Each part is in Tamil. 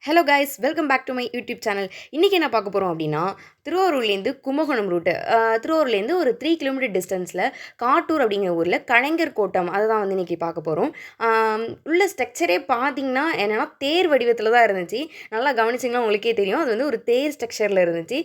Hello guys, welcome back to my YouTube channel. இன்றைக்கி என்ன பார்க்க போகிறோம் அப்படின்னா, திருவாரூர்லேருந்து கும்பகோணம் ரூட்டு. திருவாரூர்லேருந்து ஒரு 3 கிலோமீட்டர் டிஸ்டன்ஸில் காட்டூர் அப்படிங்கிற ஊரில் கலைஞர் கோட்டம் அதை தான் வந்து இன்றைக்கி பார்க்க போகிறோம். உள்ள ஸ்ட்ரக்சரே பார்த்தீங்கன்னா என்னென்னா தேர் வடிவத்தில் தான் இருந்துச்சு. நல்லா கவனிச்சிங்கன்னா உங்களுக்கே தெரியும், அது வந்து ஒரு தேர் ஸ்ட்ரக்சரில் இருந்துச்சு.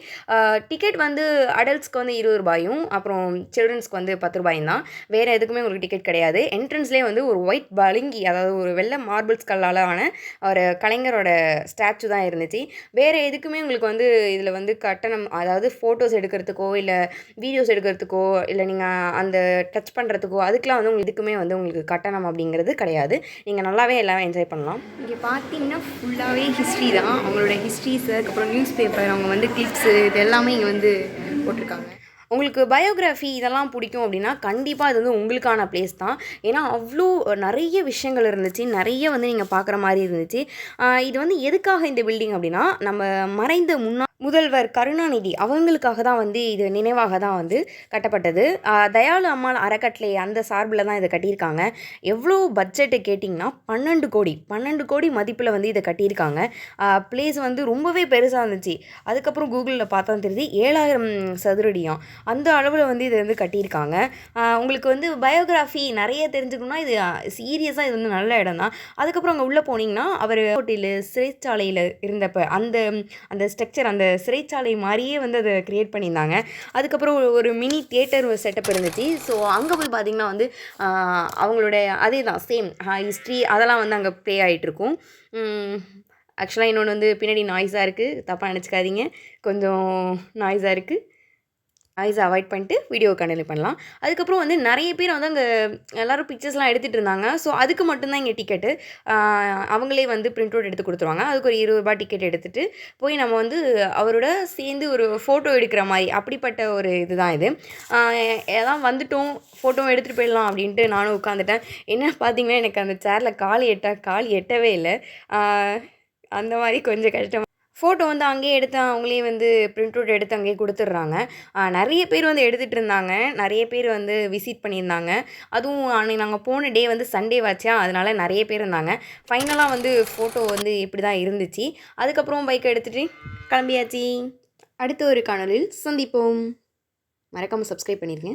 டிக்கெட் வந்து அடல்ட்ஸ்க்கு வந்து 20 ரூபாயும், அப்புறம் சில்ட்ரன்ஸ்க்கு வந்து 10 ரூபாயும் தான். வேறு எதுக்குமே உங்களுக்கு டிக்கெட் கிடையாது. என்ட்ரன்ஸ்லேயே வந்து ஒரு ஒயிட் பளிங்கி, அதாவது ஒரு வெள்ளை மார்பிள்ஸ் கல்லால் ஆன ஒரு கலைஞரோட ஸ்டாச்சு தான் இருந்துச்சு. வேறு எதுக்குமே உங்களுக்கு வந்து இதில் வந்து கட்டணம், அதாவது ஃபோட்டோஸ் எடுக்கிறதுக்கோ இல்லை வீடியோஸ் எடுக்கிறதுக்கோ இல்லை நீங்கள் அந்த டச் பண்ணுறதுக்கோ அதுக்கெலாம் வந்து உங்களுக்கு எதுக்குமே வந்து உங்களுக்கு கட்டணம் அப்படிங்கிறது கிடையாது. நீங்கள் நல்லாவே எல்லாம் என்ஜாய் பண்ணலாம். இங்கே பார்த்தீங்கன்னா ஃபுல்லாகவே ஹிஸ்ட்ரி தான். அவங்களோட ஹிஸ்ட்ரிஸு, அதுக்கப்புறம் நியூஸ் பேப்பர், அவங்க வந்து கிளிப்ஸு, இது எல்லாமே இங்கே வந்து போட்டிருக்காங்க. உங்களுக்கு பயோகிராஃபி இதெல்லாம் பிடிக்கும் அப்படின்னா கண்டிப்பாக இது வந்து உங்களுக்கான பிளேஸ் தான். ஏன்னா அவ்வளோ நிறைய விஷயங்கள் இருந்துச்சு, நிறைய வந்து நீங்கள் பார்க்குற மாதிரி இருந்துச்சு. இது வந்து எதுக்காக இந்த பில்டிங் அப்படின்னா, நம்ம மறைந்த முதல்வர் கருணாநிதி அவங்களுக்காக தான் வந்து இது நினைவாக தான் வந்து கட்டப்பட்டது. தயாளு அம்மாள் அறக்கட்டளை அந்த சார்பில் தான் இதை கட்டியிருக்காங்க. எவ்வளோ பட்ஜெட்டு கேட்டிங்கன்னா 12 கோடி மதிப்பில் வந்து இதை கட்டியிருக்காங்க. பிளேஸ் வந்து ரொம்பவே பெருசாக இருந்துச்சு. அதுக்கப்புறம் கூகுளில் பார்த்தா தெரியுது 7000 சதுரடியாம். அந்த அளவில் வந்து இதை வந்து கட்டியிருக்காங்க. உங்களுக்கு வந்து பயோகிராஃபி நிறைய தெரிஞ்சுக்கணும்னா இது சீரியஸாக இது வந்து நல்ல இடம் தான். அதுக்கப்புறம் அங்கே உள்ளே போனீங்கன்னா அவர் ஹோட்டலு சிறைச்சாலையில் இருந்தப்போ அந்த ஸ்ட்ரக்சர், அந்த சிறைச்சாலை மாதிரியே வந்து அதை க்ரியேட் பண்ணியிருந்தாங்க. அதுக்கப்புறம் ஒரு மினி தியேட்டர் செட்டப் இருந்துச்சு. ஸோ அங்கே போய் பார்த்திங்கன்னா வந்து அவங்களோட அதே தான் சேம் ஹிஸ்ட்ரி அதெல்லாம் வந்து அங்கே ப்ளே ஆகிட்டுருக்கும். ஆக்சுவலாக இன்னொன்று வந்து பின்னாடி நாய்ஸாக இருக்குது, தப்பாக நினச்சிக்காதீங்க. கொஞ்சம் நாய்ஸாக இருக்குது. நாய்ஸை அவாய்ட் பண்ணிட்டு வீடியோ கண்டினியூ பண்ணலாம். அதுக்கப்புறம் வந்து நிறைய பேர் வந்து அங்கே எல்லோரும் பிக்சர்ஸ்லாம் எடுத்துகிட்டு இருந்தாங்க. ஸோ அதுக்கு மட்டும்தான் இங்கே டிக்கெட்டு. அவங்களே வந்து பிரிண்ட் அவுட் எடுத்து கொடுத்துருவாங்க. அதுக்கு ஒரு 20 ரூபாய் டிக்கெட் எடுத்துகிட்டு போய் நம்ம வந்து அவரோட சேர்ந்து ஒரு ஃபோட்டோ எடுக்கிற மாதிரி அப்படிப்பட்ட ஒரு இது தான் இது. எல்லாம் வந்துட்டோம், ஃபோட்டோவும் எடுத்துகிட்டு போயிடலாம் அப்படின்ட்டு நானும் உட்காந்துட்டேன். என்ன பார்த்தீங்கன்னா எனக்கு அந்த சேரில் கால் எட்டவே இல்லை. அந்த மாதிரி கொஞ்சம் கஷ்டம். ஃபோட்டோ வந்து அங்கேயே எடுத்து அவங்களே வந்து பிரிண்ட் அவுட் எடுத்து அங்கேயே கொடுத்துட்றாங்க. நிறைய பேர் வந்து எடுத்துகிட்டு இருந்தாங்க. நிறைய பேர் வந்து விசிட் பண்ணியிருந்தாங்க. அதுவும் அன்றைக்கி நாங்கள் போன டே வந்து சண்டே வாச்சா, அதனால் நிறைய பேர் இருந்தாங்க. ஃபைனலாக வந்து ஃபோட்டோ வந்து இப்படி தான் இருந்துச்சு. அதுக்கப்புறம் பைக்கை எடுத்துகிட்டு கிளம்பியாச்சு. அடுத்த ஒரு காணொலியில் சந்திப்போம். மறக்காமல் சப்ஸ்கிரைப் பண்ணிடுங்க.